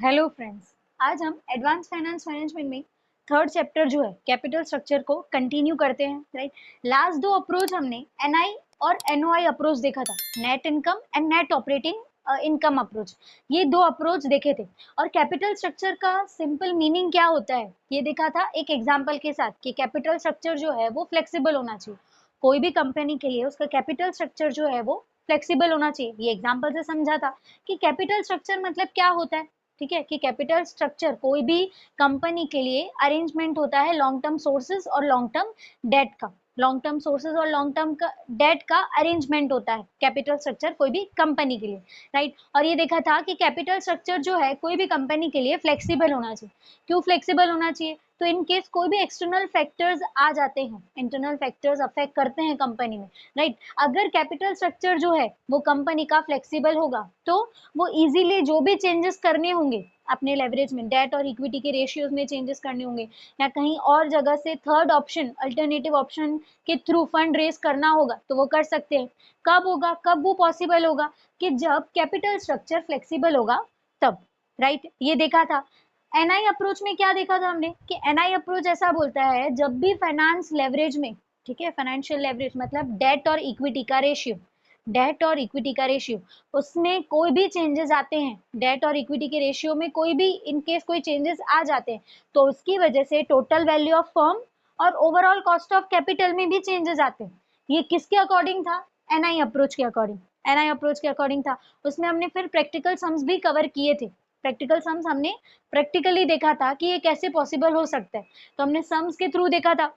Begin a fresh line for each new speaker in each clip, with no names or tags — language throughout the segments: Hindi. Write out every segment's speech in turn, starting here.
हेलो फ्रेंड्स, आज हम एडवांस फाइनेंस मैनेजमेंट में थर्ड चैप्टर जो है कैपिटल स्ट्रक्चर को कंटिन्यू करते हैं। राइट, लास्ट दो अप्रोच हमने एनआई और एनओआई अप्रोच देखा था, net income and net operating income approach. ये दो अप्रोच देखे थे और कैपिटल स्ट्रक्चर का सिंपल मीनिंग क्या होता है ये देखा था एक एग्जाम्पल के साथ कि कैपिटल स्ट्रक्चर जो है वो फ्लेक्सिबल होना चाहिए। कोई भी कंपनी के लिए उसका कैपिटल स्ट्रक्चर जो है वो फ्लेक्सिबल होना चाहिए। ये एग्जाम्पल से समझा था कि कैपिटल स्ट्रक्चर मतलब क्या होता है। ठीक है, कि कैपिटल स्ट्रक्चर कोई भी कंपनी के लिए अरेंजमेंट होता है लॉन्ग टर्म सोर्सेज और लॉन्ग टर्म डेट का। लॉन्ग टर्म सोर्सेज और लॉन्ग टर्म का डेट का अरेंजमेंट होता है कैपिटल स्ट्रक्चर कोई भी कंपनी के लिए। राइट, और ये देखा था कि कैपिटल स्ट्रक्चर जो है कोई भी कंपनी के लिए फ्लेक्सिबल होना चाहिए। क्यों फ्लेक्सिबल होना चाहिए? तो इन केस कोई भी एक्सटर्नल फैक्टर्स आ जाते हैं, इंटरनल फैक्टर्स अफेक्ट करते हैं कंपनी में। राइट, अगर कैपिटल स्ट्रक्चर जो है वो कंपनी का फ्लेक्सिबल होगा तो वो इजीली जो भी चेंजेस करने होंगे अपने लेवरेज में, डेट और इक्विटी के रेशियोज में चेंजेस करने होंगे या कहीं और जगह से थर्ड ऑप्शन अल्टरनेटिव ऑप्शन के थ्रू फंड रेज करना होगा तो वो कर सकते हैं। कब होगा, कब वो पॉसिबल होगा? कि जब कैपिटल स्ट्रक्चर फ्लेक्सिबल होगा तब। राइट, ये देखा था। एनआई अप्रोच में क्या देखा था हमने कि एनआई अप्रोच ऐसा बोलता है जब भी फाइनेंस लेवरेज में, ठीक है, फाइनेंशियल लेवरेज मतलब डेट और इक्विटी का रेशियो, डेट और इक्विटी का रेशियो, उसमें कोई भी चेंजेस आते हैं, डेट और इक्विटी के रेशियो में कोई भी इनकेस कोई चेंजेस आ जाते हैं तो उसकी वजह से टोटल वैल्यू ऑफ फर्म और ओवरऑल कॉस्ट ऑफ कैपिटल में भी चेंजेस आते हैं। ये किसके अकॉर्डिंग था? एनआई अप्रोच के अकॉर्डिंग। एनआई अप्रोच के अकॉर्डिंग था। उसमें हमने फिर प्रैक्टिकल सम्स भी कवर किए थे। प्रैक्टिकल सम्स हमने प्रैक्टिकली देखा था कि ये कैसे पॉसिबल हो सकता है। तो हमने सम्स के थ्रू देखा था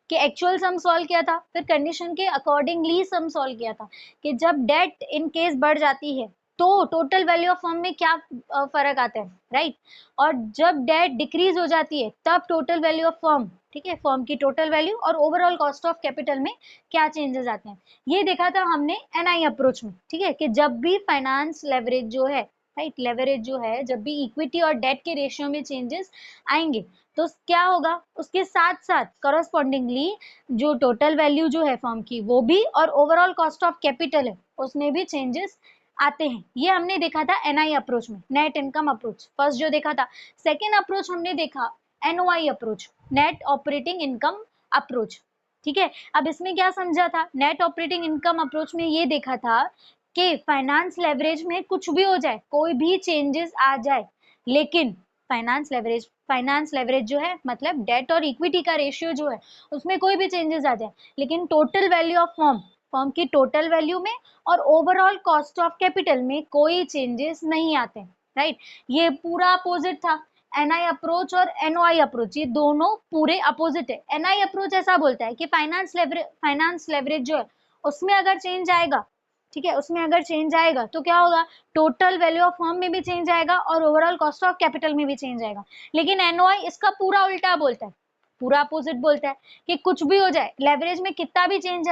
कि एक्चुअल सम सॉल्व किया था, फिर कंडीशन के अकॉर्डिंगली सम सॉल्व किया था कि जब डेट इन केस बढ़ जाती है तो टोटल वैल्यू ऑफ फर्म में क्या फर्क आता है। राइट, और जब डेट डिक्रीज हो जाती है तब टोटल वैल्यू ऑफ फर्म, ठीक है, फर्म की टोटल वैल्यू और ओवरऑल कॉस्ट ऑफ कैपिटल में क्या चेंजेस आते हैं। ये देखा था हमने एनआई अप्रोच में। ठीक है, कि जब भी फाइनेंस लेवरेज जो है, राइट, लेवरेज जो है जब भी इक्विटी और डेट के रेशियो में चेंजेस आएंगे तो क्या होगा, उसके साथ साथ करस्पॉन्डिंगली जो टोटल वैल्यू जो है फर्म की वो भी और ओवरऑल कॉस्ट ऑफ कैपिटल है उसमें भी चेंजेस आते हैं। ये हमने देखा था एनआई अप्रोच में, नेट इनकम अप्रोच फर्स्ट जो देखा था। सेकेंड अप्रोच हमने देखा NOI approach, net operating income approach. ठीक है, अब इसमें क्या समझा था? नेट ऑपरेटिंग इनकम अप्रोच में ये देखा था कि फाइनेंस लेवरेज में कुछ भी हो जाए, कोई भी चेंजेस आ जाए, लेकिन फाइनेंस लेवरेज जो है मतलब डेट और इक्विटी का रेशियो जो है उसमें कोई भी चेंजेस आ जाए लेकिन टोटल वैल्यू ऑफ फर्म की टोटल वैल्यू में और ओवरऑल कॉस्ट ऑफ कैपिटल में कोई चेंजेस नहीं आते। राइट, ये पूरा अपोजिट था। एनआई अप्रोच और एनओआई अप्रोच ये दोनों पूरे अपोजिट है। एनआई अप्रोच ऐसा बोलता है कि फाइनेंस लेवरेज जो है उसमें अगर चेंज आएगा, ठीक है, उसमें अगर चेंज आएगा तो क्या होगा, टोटल वैल्यू ऑफ फर्म में भी चेंज आएगा और ओवरऑल कॉस्ट ऑफ कैपिटल में भी चेंज आएगा। लेकिन एनओआई इसका पूरा उल्टा बोलता है, पूरा अपोजिट बोलता है कि कुछ भी हो जाए, लेवरेज में कितना भी चेंज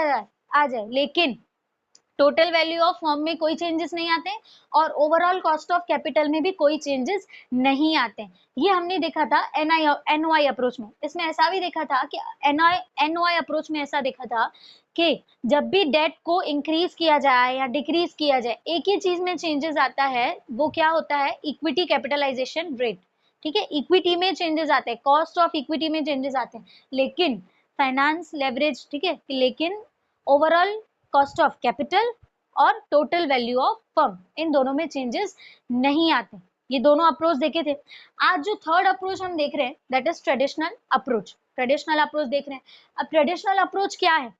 आ जाए लेकिन टोटल वैल्यू ऑफ फर्म में कोई चेंजेस नहीं आते और ओवरऑल कॉस्ट ऑफ कैपिटल में भी कोई चेंजेस नहीं आते। ये हमने देखा था एनओआई अप्रोच में। इसमें ऐसा भी देखा था कि एनओआई अप्रोच में ऐसा देखा था कि जब भी डेट को इंक्रीज किया जाए या डिक्रीज किया जाए एक ही चीज में चेंजेस आता है, वो क्या होता है, इक्विटी कैपिटलाइजेशन रेट। ठीक है, इक्विटी में चेंजेस आते हैं, कॉस्ट ऑफ इक्विटी में चेंजेस आते हैं, लेकिन फाइनेंस लेवरेज, ठीक है, लेकिन ओवरऑल कॉस्ट ऑफ कैपिटल और टोटल वैल्यू ऑफ फर्म इन दोनों में चेंजेस नहीं आते। ये दोनों अप्रोच देखे थे। आज जो थर्ड अप्रोच हम देख रहे हैं that is traditional approach. Traditional approach देख रहे हैं। अब ट्रेडिशनल अप्रोच क्या है,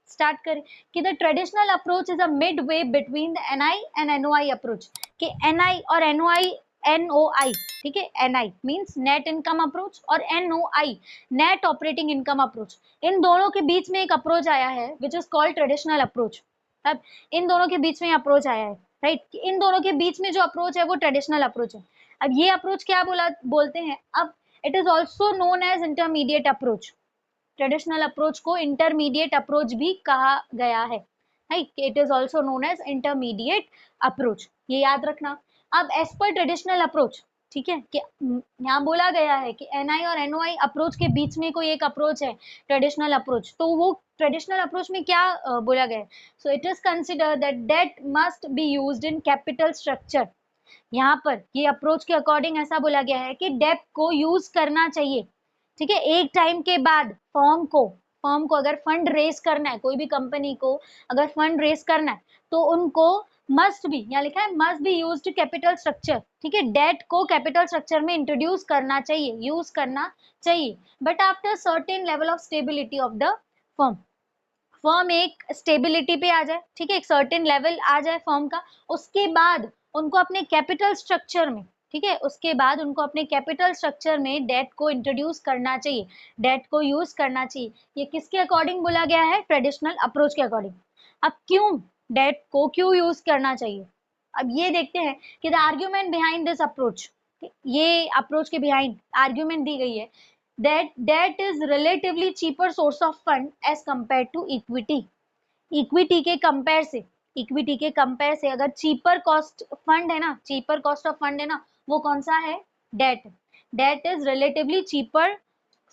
स्टार्ट करें कि the traditional approach is a midway between the NI and NOI approach. कि एनआई और एनओआई, ठीक है, NI means net income approach और NOI net operating income approach, इन दोनों के बीच में एक अप्रोच आया है which is called traditional approach. अब इन दोनों के बीच में अप्रोच आया है, राइट, इन दोनों के बीच में जो अप्रोच है वो ट्रेडिशनल अप्रोच है। अब ये अप्रोच क्या बोलते हैं, अब it is also known as intermediate approach. Traditional approach को इंटरमीडिएट अप्रोच भी कहा गया है, right, it is also known as intermediate approach, ये याद रखना। अब एज पर ट्रेडिशनल अप्रोच, ठीक है, कि यहाँ बोला गया है कि एनआई और एनओआई अप्रोच के बीच में कोई एक अप्रोच है ट्रेडिशनल अप्रोच, तो वो ट्रेडिशनल अप्रोच में क्या बोला गया है, so it is consider that debt must be used in capital structure यहाँ पर ये अप्रोच के अकॉर्डिंग ऐसा बोला गया है कि डेप्ट को यूज करना चाहिए, ठीक है। एक टाइम के बाद फर्म को अगर फंड रेस करना है, कोई भी कंपनी को अगर फंड रेस करना है, तो उनको मस्ट बी, यहाँ लिखा है must be used capital structure, ठीक है, डेट को कैपिटल स्ट्रक्चर में इंट्रोड्यूस करना चाहिए, यूज करना चाहिए, but after certain level of stability of the firm. Firm एक स्टेबिलिटी पे आ जाए, ठीक है, एक सर्टेन लेवल आ जाए फर्म का, उसके बाद उनको अपने कैपिटल स्ट्रक्चर में, ठीक है, उसके बाद उनको अपने कैपिटल स्ट्रक्चर में डेट को इंट्रोड्यूस करना चाहिए, डेट को यूज करना चाहिए। ये किसके अकॉर्डिंग बोला गया है? ट्रेडिशनल अप्रोच के अकॉर्डिंग। अब क्यों डेट को क्यों यूज करना चाहिए, अब ये देखते हैं कि the argument behind this approach, ये अप्रोच के बिहाइंड आर्ग्यूमेंट दी गई है that debt is relatively cheaper source of fund as compared to equity। Equity के कंपेयर से, इक्विटी के कंपेयर से अगर चीपर कॉस्ट फंड है ना, चीपर कॉस्ट ऑफ फंड है ना, वो कौन सा है? Debt. Debt is relatively cheaper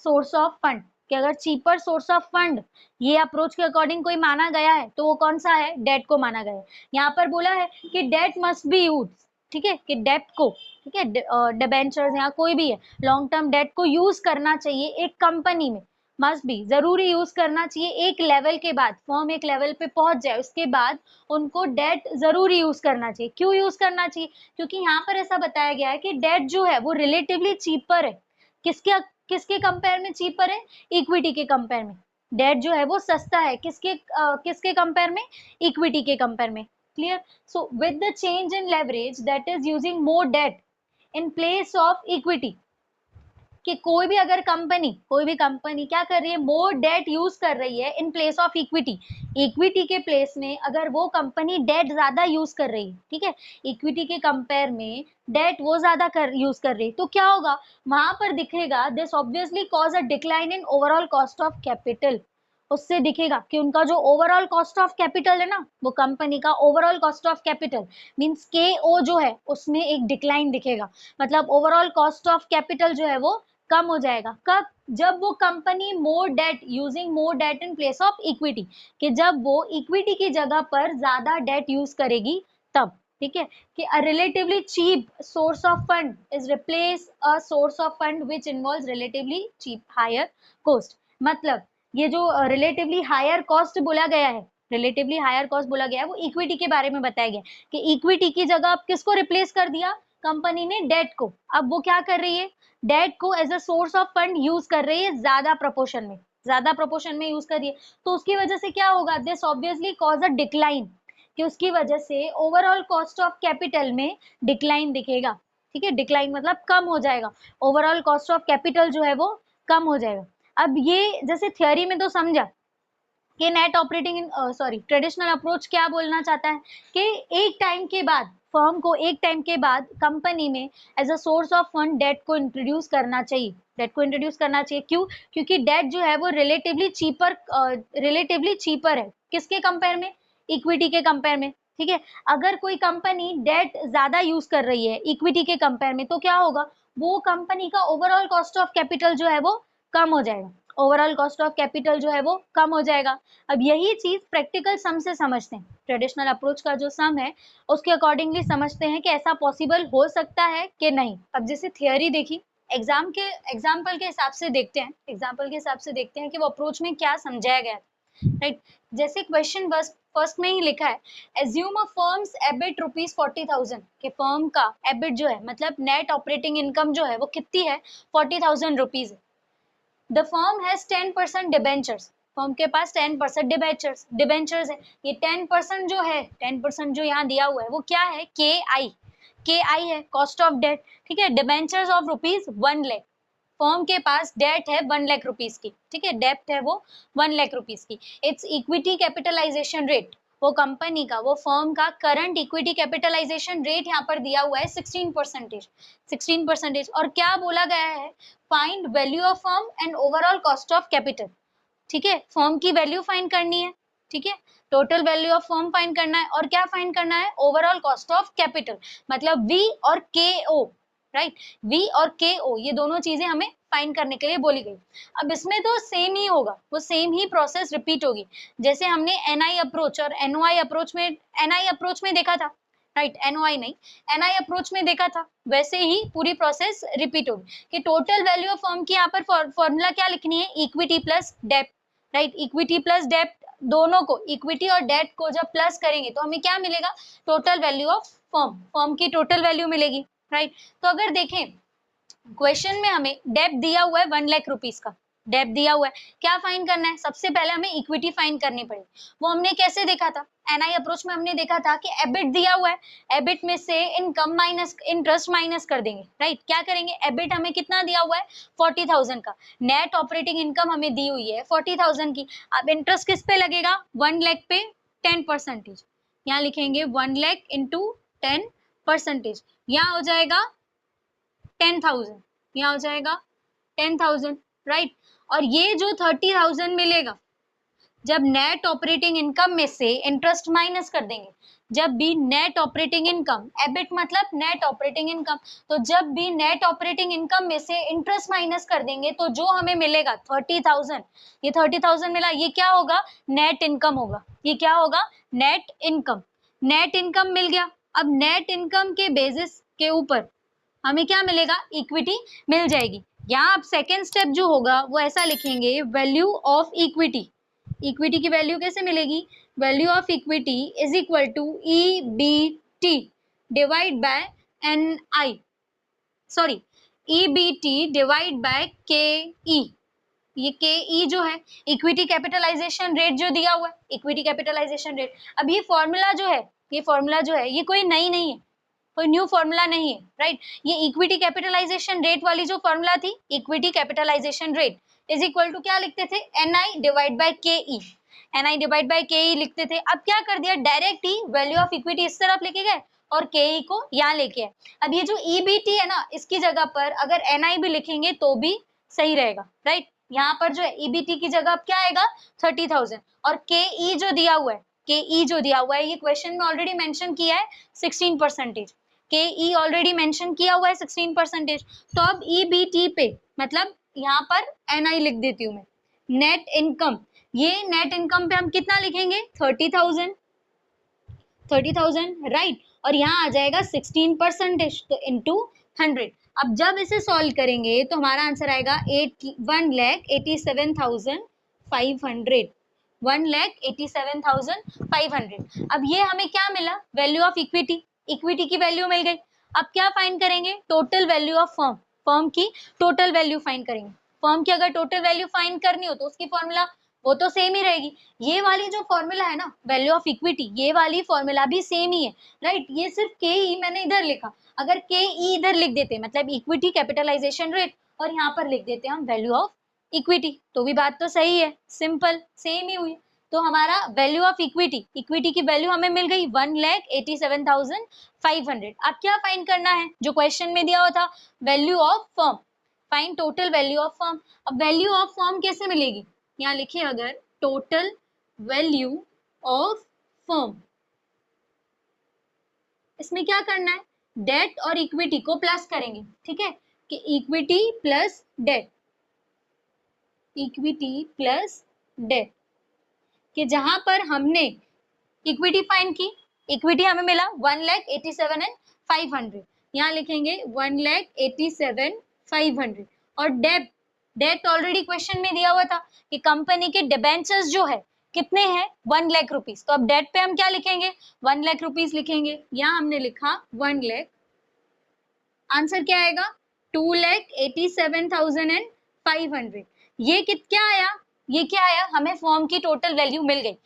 source of fund, कि अगर चीपर सोर्स ऑफ फंड ये अप्रोच के अकॉर्डिंग कोई माना गया है तो वो कौन सा है? डेट को माना गया है। यहाँ पर बोला है कि डेट मस्ट बी यूज, ठीक है, कि डेट को, ठीक है, डिबेंचर्स या कोई भी है, लॉन्ग टर्म डेट को यूज करना चाहिए एक कंपनी में, मस्ट बी, जरूरी यूज करना चाहिए एक लेवल के बाद, फर्म एक लेवल पे पहुंच जाए उसके बाद उनको डेट जरूरी यूज करना चाहिए। क्यों यूज करना चाहिए? क्योंकि यहाँ पर ऐसा बताया गया है कि डेट जो है वो रिलेटिवली चीपर है। किसके किसके कंपेयर में चीपर है? इक्विटी के कंपेयर में। डेट जो है वो सस्ता है, किसके कंपेयर में? इक्विटी के कंपेयर में। Clear? So with the change in leverage that is using more debt in place of equity, कि कोई भी कंपनी क्या कर रही है? मोर डेट यूज कर रही है इन प्लेस ऑफ इक्विटी। इक्विटी के प्लेस में अगर वो कंपनी डेट ज्यादा यूज कर रही है, ठीक है, इक्विटी के कंपेयर में डेट वो ज्यादा यूज कर रही है, तो क्या होगा? वहां पर दिखेगा this obviously cause a decline in overall cost of capital. उससे दिखेगा कि उनका जो ओवरऑल कॉस्ट ऑफ कैपिटल है ना, वो कंपनी का overall cost of capital means KO जो है उसमें एक डिक्लाइन दिखेगा, मतलब ओवरऑल कॉस्ट ऑफ कैपिटल जो है वो कम हो जाएगा। कब? जब वो company more debt using more debt in place of equity, कि जब वो इक्विटी की जगह पर ज्यादा डेट यूज करेगी तब, ठीक है, कि a relatively cheap source of fund is replace a source of fund which involves relatively cheap higher cost. मतलब ये जो रिलेटिवली हायर कॉस्ट बोला गया है, रिलेटिवली हायर कॉस्ट बोला गया है, वो इक्विटी के बारे में बताया गया कि इक्विटी की जगह अब किसको रिप्लेस कर दिया? कंपनी ने डेट को। अब वो क्या कर रही है? डेट को as a source of fund use कर रही है ज्यादा प्रोपोर्शन में यूज कर रही है, तो उसकी वजह से क्या होगा? This obviously cause a decline, कि उसकी वजह से ओवरऑल कॉस्ट ऑफ कैपिटल में डिक्लाइन दिखेगा, ठीक है, डिक्लाइन मतलब कम हो जाएगा, ओवरऑल कॉस्ट ऑफ कैपिटल जो है वो कम हो जाएगा। अब ये जैसे थियोरी में तो समझा कि नेट ऑपरेटिंग ट्रेडिशनल अप्रोच क्या बोलना चाहता है कि एक टाइम के बाद फर्म को, एक टाइम के बाद कंपनी में as a source of fund debt को इंट्रोड्यूस करना चाहिए, डेट को इंट्रोड्यूस करना चाहिए। क्यों? क्योंकि डेट जो है वो रिलेटिवली चीपर है, किसके कंपेयर में? इक्विटी के कंपेयर में, ठीक है। अगर कोई कंपनी डेट ज्यादा यूज कर रही है इक्विटी के कंपेयर में, तो क्या होगा? वो कंपनी का ओवरऑल कॉस्ट ऑफ कैपिटल जो है वो कम हो जाएगा, ओवरऑल कॉस्ट ऑफ कैपिटल जो है वो कम हो जाएगा। अब यही चीज प्रैक्टिकल सम से समझते हैं, ट्रेडिशनल अप्रोच का जो सम है उसके अकॉर्डिंगली समझते हैं कि ऐसा पॉसिबल हो सकता है कि नहीं। अब जैसे थियोरी देखी, एग्जाम्पल के हिसाब से देखते हैं कि वो अप्रोच में क्या समझाया गया, राइट। जैसे क्वेश्चन बस फर्स्ट में ही लिखा है, एज्यूम अ फर्म्स एबिट ₹40,000, कि फर्म का एबिट जो है मतलब नेट ऑपरेटिंग इनकम जो है वो कितनी है? ₹40,000 है। The firm has 10% debentures, firm के पास 10% डिबेंचर्स है। ये 10% जो है, 10% जो यहाँ दिया हुआ है वो क्या है? KI है, कॉस्ट ऑफ डेट, ठीक है। डिबेंचर्स ऑफ ₹1,00,000, फर्म के पास डेट है ₹1,00,000 की, ठीक है, डेप्ट है वो ₹1,00,000 की। इट्स इक्विटी कैपिटलाइजेशन रेट, वो कंपनी का, वो फर्म का करंट इक्विटी कैपिटलाइजेशन रेट यहाँ पर दिया हुआ है 16%। और क्या बोला गया है? Find value of firm and overall cost of capital, ठीक है, फर्म की वैल्यू फाइंड करनी है, ठीक है, total value of firm find करना है, और क्या फाइंड करना है? ओवरऑल कॉस्ट ऑफ कैपिटल, मतलब V और KO, राइट, V और KO ये दोनों चीजें हमें फाइंड करने के लिए बोली गई। अब इसमें तो सेम ही होगा, वो सेम ही प्रोसेस रिपीट होगी, जैसे हमने NI अप्रोच और NOI अप्रोच में देखा था राइट, एनओआई नहीं, एनआई अप्रोच में देखा था, वैसे ही पूरी प्रोसेस रिपीट होगी कि टोटल वैल्यू ऑफ फर्म की यहाँ पर फॉर्मूला क्या लिखनी है, इक्विटी प्लस डेप्ट, राइट, इक्विटी प्लस डेप्ट, दोनों को इक्विटी और डेट को जब प्लस करेंगे तो हमें क्या मिलेगा, total value of firm, firm की टोटल वैल्यू मिलेगी, राइट। तो अगर देखें क्वेश्चन में हमें डेप्ट दिया हुआ है 1,00,000 रुपीज का, डेप्ट दिया हुआ है, क्या फाइंड करना है, सबसे पहले हमें इक्विटी फाइंड करनी पड़ेगी। वो हमने कैसे देखा था, एनआई अप्रोच में हमने देखा था कि एबिट दिया हुआ है, एबिट में से इनकम माइनस इंटरेस्ट माइनस कर देंगे, राइट। क्या करेंगे, एबिट हमें कितना दिया हुआ है 40,000 का, नेट ऑपरेटिंग इनकम हमें दी हुई है 40,000 की, अब इंटरेस्ट किस पे लगेगा, 1,00,000 पे 10%, यहाँ लिखेंगे 1,00,000 इंटू 10%, यहाँ हो जाएगा 10,000, यहाँ हो जाएगा 10,000, राइट। और ये जो 30,000 मिलेगा जब नेट ऑपरेटिंग इनकम में से इंटरेस्ट माइनस कर देंगे, जब भी नेट ऑपरेटिंग इनकम, एबिट मतलब नेट ऑपरेटिंग इनकम, तो जब भी नेट ऑपरेटिंग इनकम में से इंटरेस्ट माइनस कर देंगे तो जो हमें मिलेगा 30,000, ये 30,000 मिला, ये क्या होगा, नेट इनकम होगा, ये क्या होगा, नेट इनकम, नेट इनकम मिल गया। अब नेट इनकम के बेसिस के ऊपर हमें क्या मिलेगा, इक्विटी मिल जाएगी। यहाँ आप सेकेंड स्टेप जो होगा वो ऐसा लिखेंगे, वैल्यू ऑफ इक्विटी, इक्विटी की वैल्यू कैसे मिलेगी, value of equity is equal to EBT divide by NI, sorry EBT divide by KE, ये KE जो है इक्विटी कैपिटलाइजेशन रेट जो दिया हुआ है, इक्विटी कैपिटलाइजेशन रेट। अब ये फॉर्मूला जो है, ये फॉर्मूला जो है ये कोई नई नहीं है, कोई न्यू फॉर्मूला नहीं है, राइट। ये इक्विटी कैपिटलाइजेशन रेट वाली जो फॉर्मूला थी, equity capitalisation rate is equal to क्या लिखते थे, NI divide by KE, NI divide by KE लिखते थे। अब क्या कर दिया, डायरेक्ट ही वैल्यू ऑफ इक्विटी इस तरफ लेके गए और KE को यहाँ लेके आए। अब ये जो EBT है ना, इसकी जगह पर अगर NI भी लिखेंगे तो भी सही रहेगा, राइट। यहाँ पर जो है EBT की जगह अब क्या आएगा 30,000, और KE जो दिया हुआ है, KE जो दिया हुआ है ये क्वेश्चन में ऑलरेडी मेंशन किया है 16%, KE ऑलरेडी मेंशन किया हुआ है 16%। तो अब EBT पे मतलब यहाँ पर NI लिख देती हूँ मैं, नेट इनकम, ये नेट इनकम पे हम कितना लिखेंगे 30,000, 30,000, राइट। और यहाँ आ जाएगा 16%, तो इंटू 100। अब जब इसे सॉल्व करेंगे तो हमारा आंसर आएगा 1,87,500, 1,87,500। अब ये हमें क्या मिला, वैल्यू ऑफ इक्विटी, इक्विटी की वैल्यू मिल गई। अब क्या फाइंड करेंगे, total value of firm, firm की टोटल वैल्यू फाइंड करेंगे। फर्म की अगर टोटल वैल्यू फाइंड करनी हो तो उसकी फॉर्मूला वो तो सेम ही रहेगी। ये वाली जो फॉर्मूला है ना वैल्यू ऑफ इक्विटी, ये वाली फॉर्मूला भी सेम ही है, राइट। ये सिर्फ KE मैंने इधर लिखा, अगर KE इधर लिख देते मतलब इक्विटी कैपिटलाइजेशन रेट, और यहाँ पर लिख देते हम वैल्यू ऑफ इक्विटी, तो भी बात तो सही है, सिंपल सेम ही हुई। तो हमारा वैल्यू ऑफ इक्विटी, इक्विटी की वैल्यू हमें मिल गई 1,87,500। अब क्या फाइंड करना है, जो क्वेश्चन में दिया हुआ था, value of firm, find total value of firm. अब वैल्यू ऑफ फर्म कैसे मिलेगी, यहाँ लिखिए अगर टोटल वैल्यू ऑफ फर्म, इसमें क्या करना है, डेट और इक्विटी को प्लस करेंगे, ठीक है, कि equity plus debt, equity plus debt, कि जहां पर हमने इक्विटी फाइंड की, इक्विटी हमें मिला 1,87,500, यहाँ लिखेंगे 1,87,500। और डेट, डेट ऑलरेडी क्वेश्चन में दिया हुआ था कि कंपनी के डिबेंचर्स जो है कितने हैं 1,00,000 रुपीज, तो अब डेट पे हम क्या लिखेंगे 1,00,000 रुपीज लिखेंगे, यहाँ हमने लिखा 1,00,000, आंसर क्या आएगा 2,87,500। ये क्या आया, ये क्या आया, हमें फर्म की टोटल वैल्यू मिल गई।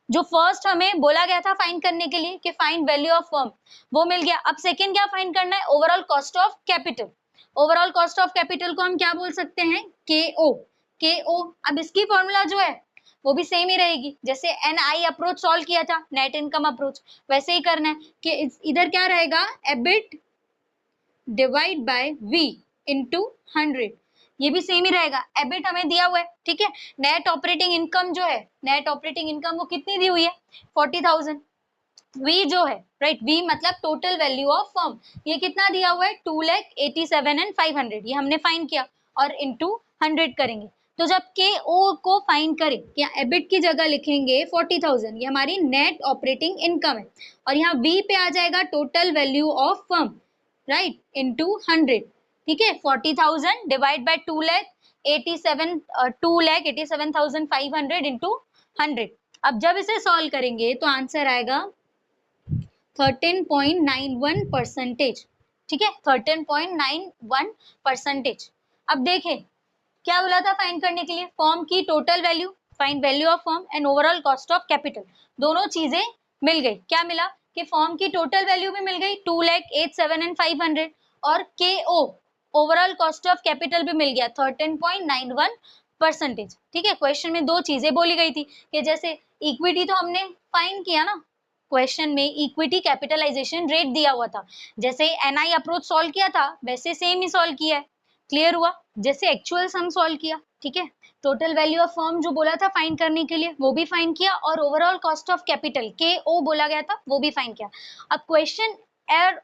जो फर्स्ट हमें बोला गया था फाइंड करने के लिए कि फाइंड वैल्यू ऑफ फर्म, वो मिल गया। अब सेकंड क्या फाइंड करना है, overall cost of capital, overall cost of capital को हम क्या बोल सकते हैं, KO, KO। अब इसकी फॉर्मूला जो है वो भी सेम ही रहेगी, जैसे NI अप्रोच सॉल्व किया था, नेट इनकम अप्रोच, वैसे ही करना है कि इधर क्या रहेगा, EBIT divide by V into 100, ये भी सेम ही रहेगा। एबिट हमें दिया हुआ है, ठीक है। नेट ऑपरेटिंग इनकम जो है, नेट ऑपरेटिंग इनकम वो कितनी दी हुई है 40,000। V जो है, राइट, V मतलब टोटल वैल्यू ऑफ फर्म, ये कितना दिया हुआ है 2,87,500, ये हमने फाइंड किया और इंटू 100 करेंगे। तो जब के ओ को फाइंड करें, या एबिट की जगह लिखेंगे 40,000, ये हमारी नेट ऑपरेटिंग इनकम है, और यहाँ वी पे आ जाएगा total value of firm, right, into 100, ठीक है। 40,000 डिवाइड बाय 2 लाख 2,87,500 इंटू 100। अब जब इसे सॉल्व करेंगे तो आंसर आएगा 13.91%, ठीक है, 13.91%। अब देखें क्या बोला था फाइंड करने के लिए, फॉर्म की total value, find value of form and overall cost of capital, दोनों चीजें मिल गई। क्या मिला कि फॉर्म की टोटल वैल्यू भी मिल गई 2,87,500, और के ओ ओवरऑल कॉस्ट ऑफ कैपिटल भी मिल गया 13.91%, ठीक है। क्वेश्चन में दो चीजें बोली गई थी कि जैसे इक्विटी तो हमने फाइंड किया ना, क्वेश्चन में इक्विटी कैपिटलाइजेशन रेट दिया हुआ था, जैसे एनआई अप्रोच सॉल्व किया था वैसे सेम ही सॉल्व किया है, क्लियर हुआ, जैसे एक्चुअल सम सॉल्व किया, ठीक है। टोटल वैल्यू ऑफ फर्म जो बोला था फाइंड करने के लिए वो भी फाइंड किया, और ओवरऑल कॉस्ट ऑफ कैपिटल के ओ बोला गया था वो भी फाइंड किया। अब क्वेश्चन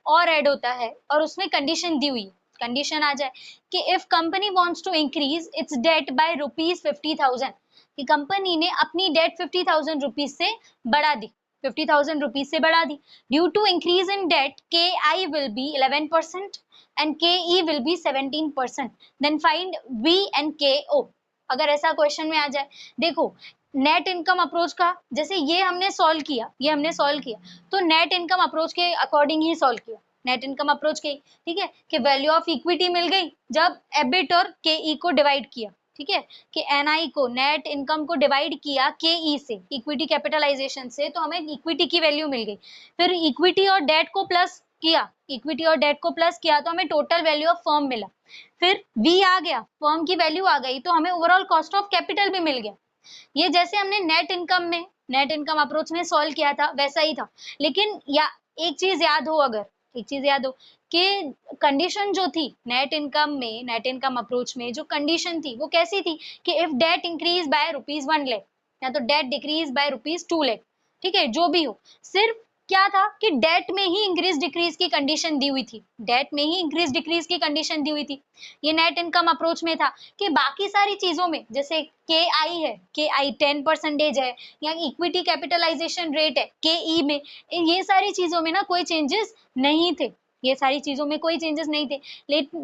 और ऐड होता है और उसमें कंडीशन दी हुई, कंडीशन आ जाए कि if company wants to increase its debt by ₹50,000, कि कंपनी ने अपनी डेट 50,000 रुपीज से बढ़ा दी, 50,000 रुपीज से बढ़ा दी, due to increase in debt के I will be 11% and KE will be 17%, then find V and KO। अगर ऐसा क्वेश्चन में आ जाए, देखो नेट इनकम अप्रोच का, जैसे ये हमने सॉल्व किया, ये हमने सॉल्व किया, तो नेट इनकम अप्रोच के अकॉर्डिंग ही सॉल्व किया, नेट इनकम अप्रोच के, ठीक है, कि वैल्यू ऑफ इक्विटी मिल गई जब एबिट और KE को डिवाइड किया, ठीक है, कि एनआई को नेट इनकम को डिवाइड किया KE से, इक्विटी कैपिटलाइजेशन से, तो हमें इक्विटी की वैल्यू मिल गई। फिर इक्विटी और डेट को प्लस किया, इक्विटी और डेट को प्लस किया तो हमें टोटल वैल्यू ऑफ फर्म मिला। फिर वी आ गया, फर्म की वैल्यू आ गई, तो हमें ओवरऑल कॉस्ट ऑफ कैपिटल भी मिल गया। ये जैसे हमने नेट इनकम अप्रोच में सॉल्व किया था वैसा ही था, लेकिन या एक चीज याद हो, अगर एक चीज याद हो कि कंडीशन जो थी नेट इनकम अप्रोच में जो कंडीशन थी वो कैसी थी कि if debt increase by ₹1 lakh या तो डेट डिक्रीज बाय ₹2 लाख, ठीक है, जो भी हो, सिर्फ क्या था कि डेट में ही इंक्रीज डिक्रीज की कंडीशन दी हुई थी, डेट में ही इंक्रीज डिक्रीज की कंडीशन दी हुई थी, ये नेट इनकम अप्रोच में था। कि बाकी सारी चीजों में जैसे के आई है, के आई 10% है, या इक्विटी कैपिटलाइजेशन रेट है के ई में, ये सारी चीजों में ना कोई चेंजेस नहीं थे, ये सारी चीजों में कोई चेंजेस नहीं थे।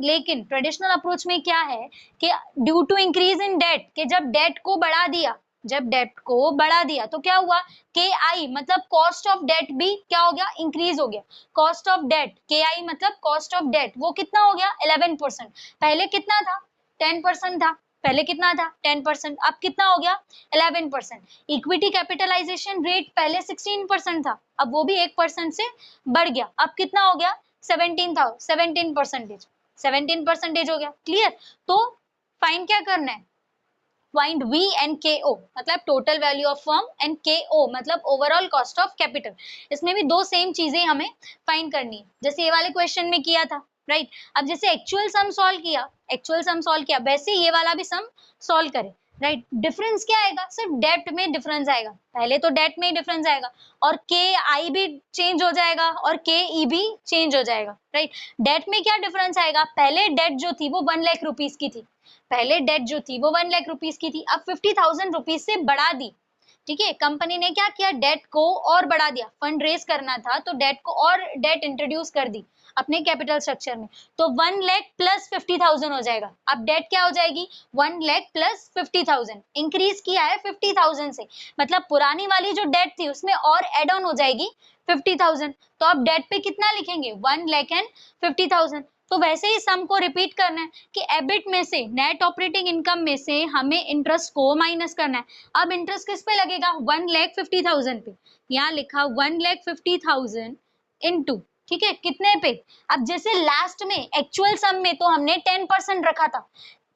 लेकिन ट्रेडिशनल अप्रोच में क्या है कि due to increase in debt, कि जब डेट को बढ़ा दिया, जब डेट को बढ़ा दिया तो क्या हुआ, के आई मतलब कॉस्ट ऑफ डेट भी क्या हो गया, इंक्रीज हो गया। कॉस्ट ऑफ डेट, के आई मतलब कॉस्ट ऑफ डेट, वो कितना हो गया 11%, पहले कितना था 10% था, पहले कितना था 10%, अब कितना हो गया 11%। इक्विटी कैपिटलाइजेशन रेट पहले 16% था, अब वो भी 1% से बढ़ गया, अब कितना हो गया 17% हो गया, क्लियर। तो फाइन क्या करना है, फाइंड V and KO मतलब total value of firm and KO मतलब ओवरऑल कॉस्ट ऑफ कैपिटल। इसमें भी दो सेम चीजें हमें फाइंड करनी है, जैसे ये वाले क्वेश्चन में किया था, राइट। अब जैसे एक्चुअल सम सॉल्व किया वैसे ये वाला भी सम सॉल्व करें, राइट। डिफरेंस क्या आएगा, सिर्फ डेट में डिफरेंस आएगा, पहले तो डेट में ही डिफरेंस आएगा, और KI भी चेंज हो जाएगा और KE भी चेंज हो जाएगा, राइट। डेट में क्या डिफरेंस आएगा, पहले डेट जो थी वो 1 लाख रुपीस की थी, पहले डेट जो थी वो 1 लाख रुपीस की थी, अब 50,000 रुपीस से बढ़ा दी, ठीक है। कंपनी ने क्या किया, डेट को और बढ़ा दिया, फंड रेज करना था तो डेट को और डेट इंट्रोड्यूस कर दी अपने कैपिटल स्ट्रक्चर में, तो 1 लाख प्लस 50,000 हो जाएगा। अब डेट क्या हो जाएगी 1 लाख प्लस 50,000, इंक्रीज किया है 50,000 से, मतलब पुरानी वाली जो डेट थी उसमें और एड ऑन हो जाएगी 50,000, तो अब डेट पे कितना लिखेंगे 1 लाख एंड 50,000। तो वैसे ही सम को रिपीट करना है कि एबिट में से, नेट ऑपरेटिंग इनकम में से हमें इंटरेस्ट को माइनस करना है। अब इंटरेस्ट किस पे लगेगा 1,50,000 पे, यहाँ लिखा 1,50,000 इनटू, ठीक है, कितने पे, अब जैसे लास्ट में एक्चुअल सम में तो हमने 10% रखा था,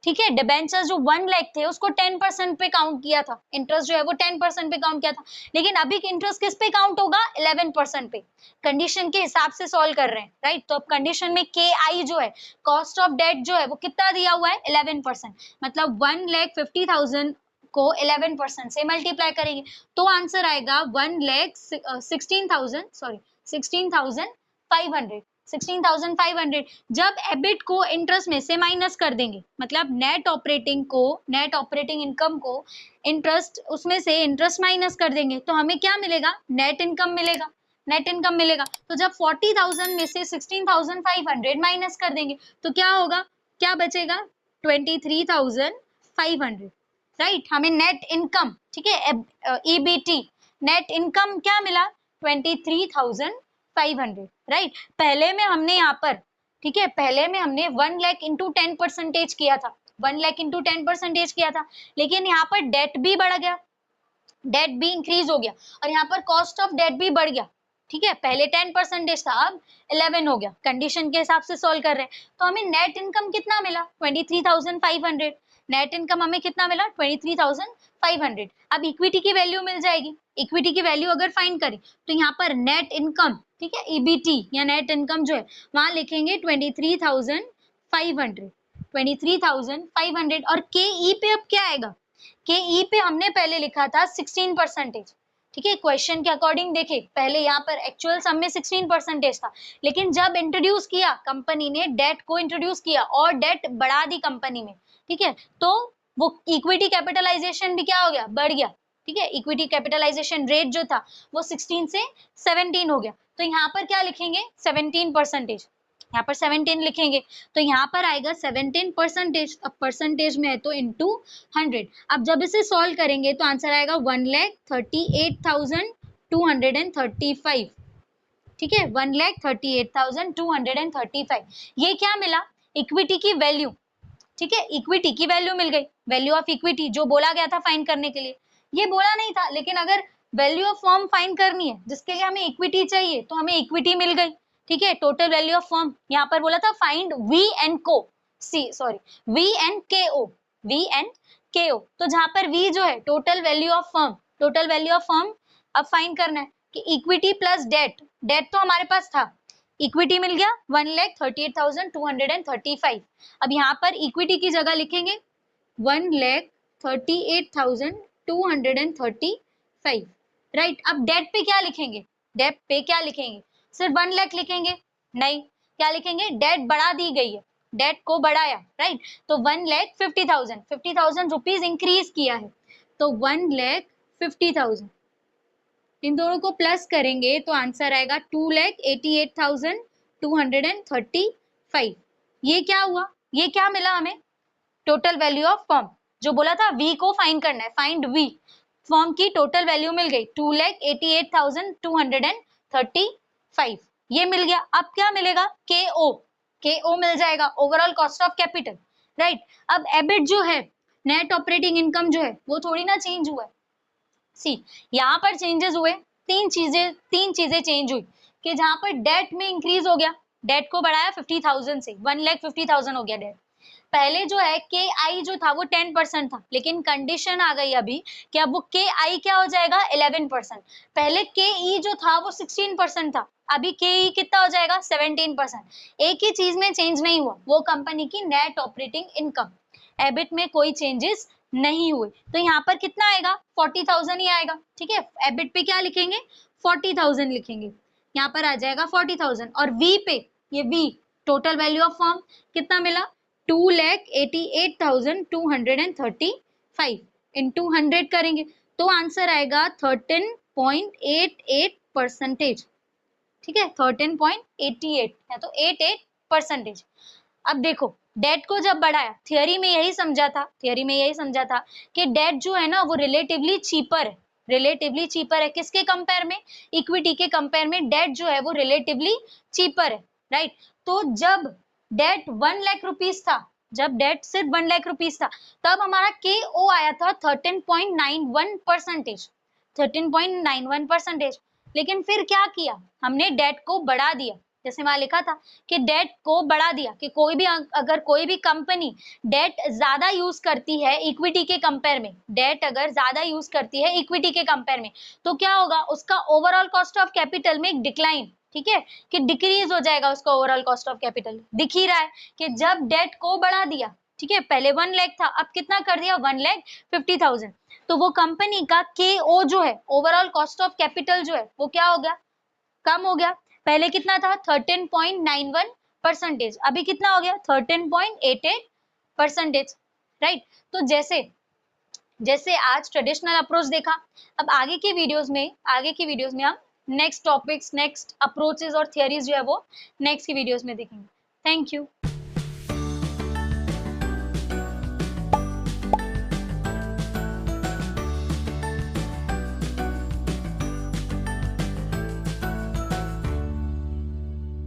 ठीक है, डिबेंचर्स जो 1 लाख थे उसको 10% पे काउंट किया था, इंटरेस्ट जो है वो 10% पे काउंट किया था, लेकिन अभी इंटरेस्ट किस पे काउंट होगा 11% पे, कंडीशन के हिसाब से सॉल्व कर रहे हैं, राइट। तो अब कंडीशन में के आई जो है, कॉस्ट ऑफ डेट जो है वो कितना दिया हुआ है 11%, मतलब 1,50,000 को 11% से मल्टीप्लाई करेंगे तो आंसर आएगा 1,16,500, 16,500। जब एबिट को इंटरेस्ट में से माइनस कर देंगे, मतलब नेट ऑपरेटिंग इनकम को इंटरेस्ट, उसमें से इंटरेस्ट माइनस कर देंगे तो हमें क्या मिलेगा, नेट इनकम मिलेगा। नेट इनकम मिलेगा तो जब 40,000 में से 16,500 माइनस कर देंगे तो क्या होगा, क्या बचेगा, 23,500, राइट। हमें नेट इनकम, ठीक है, ईबीटी नेट इनकम क्या मिला, 23,500, राइट। पहले में हमने यहाँ पर, ठीक है, पहले में हमने 1 लाख इंटू 10% किया था, 1 लाख इंटू 10% किया था, लेकिन यहाँ पर डेट भी बढ़ गया, डेट भी इंक्रीज हो गया और यहाँ पर कॉस्ट ऑफ डेट भी बढ़ गया, ठीक है। पहले 10% था, अब 11 हो गया, कंडीशन के हिसाब से सॉल्व कर रहे हैं। तो हमें नेट इनकम कितना मिला, 23,500। नेट इनकम हमें कितना मिला, 23,500। अब इक्विटी की वैल्यू मिल जाएगी, इक्विटी की वैल्यू अगर फाइंड करें तो यहाँ पर नेट इनकम, ठीक है, ईबीटी या नेट इनकम जो है वहां लिखेंगे 23,500, 23,500। और के ई पे अब क्या आएगा, के ई पे हमने पहले लिखा था 16%, ठीक है। क्वेश्चन के अकॉर्डिंग देखे, पहले यहाँ पर एक्चुअल सम में 16% था, लेकिन जब इंट्रोड्यूस किया कंपनी ने, डेट को इंट्रोड्यूस किया और डेट बढ़ा दी कंपनी में, ठीक है, तो वो इक्विटी कैपिटलाइजेशन भी क्या हो गया, बढ़ गया, ठीक है। इक्विटी कैपिटलाइजेशन रेट जो था वो 16 से 17 हो गया। तो यहाँ पर क्या लिखेंगे, 17%, यहाँ पर 17 लिखेंगे तो यहाँ पर आएगा 17%। अब परसेंटेज में है तो इंटू 100। अब जब इसे सॉल्व करेंगे तो आंसर आएगा 1,38,235, ठीक है, 1,38,235। ये क्या मिला, इक्विटी की वैल्यू, ठीक है, इक्विटी की वैल्यू मिल गई, वैल्यू ऑफ इक्विटी जो बोला गया था फाइंड करने के लिए, ये बोला नहीं था, लेकिन अगर वैल्यू ऑफ फर्म फाइंड करनी है जिसके लिए हमें इक्विटी चाहिए तो हमें इक्विटी मिल गई, ठीक है। टोटल वैल्यू ऑफ फर्म यहाँ पर बोला था फाइंड वी एंड को, वी एंड के ओ, वी एंड के ओ। तो जहां पर वी जो है total value of firm, total value of firm अब फाइंड करना है कि इक्विटी प्लस डेट, डेट तो हमारे पास था, इक्विटी मिल गया 1,38,235। अब यहाँ पर इक्विटी की जगह लिखेंगे 1,38,235, राइट। अब डेट पे क्या लिखेंगे, डेट पे क्या लिखेंगे, सिर्फ 1 लाख लिखेंगे, नहीं, क्या लिखेंगे, डेट बढ़ा दी गई है, डेट को बढ़ाया, राइट। तो 1,50,000, 50,000 रुपीज इंक्रीज किया है, तो 1,50,000, इन दोनों को प्लस करेंगे तो आंसर आएगा 2,88,235। ये क्या हुआ, ये क्या मिला हमें, टोटल वैल्यू ऑफ फर्म, जो बोला था वी को फाइंड करना है, फाइंड वी, फर्म की टोटल वैल्यू मिल गई 2,88,235, ये मिल गया। अब क्या मिलेगा, के ओ, के ओ मिल जाएगा, overall cost of capital, right. अब एबिट जो है, नेट ऑपरेटिंग इनकम जो है वो थोड़ी ना चेंज हुआ है, सी यहाँ पर चेंजेस हुए, तीन चीजें चेंज हुई कि जहां पर डेट में इंक्रीज हो गया, डेट को बढ़ाया 50,000 से 1,50,000 हो गया डेट। पहले जो है के आई जो था वो 10% था, लेकिन कंडीशन आ गई अभी कि अब वो के आई क्या हो जाएगा, 11%। पहले के ई जो था वो 16% था, अभी के ई कितना हो जाएगा, 17%। एक ही चीज में चेंज नहीं हुआ, वो कंपनी की नेट ऑपरेटिंग इनकम, एबिट में कोई चेंजेस नहीं हुए। तो यहाँ पर कितना आएगा, 40,000 ही आएगा, ठीक है। एबिट पे क्या लिखेंगे, 40,000 लिखेंगे, यहाँ पर आ जाएगा 40,000। और वी पे, ये V total value of firm कितना मिला, 2,88,235 इंटू 100 करेंगे तो आंसर आएगा 13.88%, ठीक है, 13.88 है तो 88%। अब देखो डेट को जब बढ़ाया, थियरी में यही समझा था, थियरी में यही समझा था कि डेट जो है ना वो रिलेटिवली चीपर है, रिलेटिवली चीपर है, किसके कंपेयर में, इक्विटी के कंपेयर में डेट जो है वो रिलेटिवली चीपर है, राइट। तो जब डेट 1 लाख रुपीस था, जब डेट सिर्फ 1 लाख रुपीस था, तब हमारा के ओ आया था 13.91%, 13.91%। लेकिन फिर क्या किया हमने, डेट को बढ़ा दिया, जैसे वहां लिखा था कि डेट को बढ़ा दिया कि कोई भी, अगर कोई भी कंपनी डेट ज्यादा यूज करती है इक्विटी के कंपेयर में, डेट अगर ज्यादा यूज करती है इक्विटी के कंपेयर में, तो क्या होगा, उसका ओवरऑल कॉस्ट ऑफ कैपिटल में एक डिक्लाइन, ठीक है, कि डिक्रीज हो जाएगा उसका ओवरऑल कॉस्ट ऑफ कैपिटल। दिख ही रहा है कि जब डेट को बढ़ा दिया, ठीक है, पहले 1 लाख था, अब कितना कर दिया, 1,50,000, तो वो कंपनी का के ओ जो है, ओवरऑल कॉस्ट ऑफ कैपिटल जो है वो क्या हो गया, कम हो गया। पहले कितना था 13.91%, अभी कितना हो गया 13.88%, राइट। तो जैसे जैसे आज ट्रेडिशनल अप्रोच देखा, अब आगे की वीडियोस में हम नेक्स्ट टॉपिक्स, नेक्स्ट अप्रोचेस और थियरीज जो है वो नेक्स्ट की वीडियोस में देखेंगे। Thank you.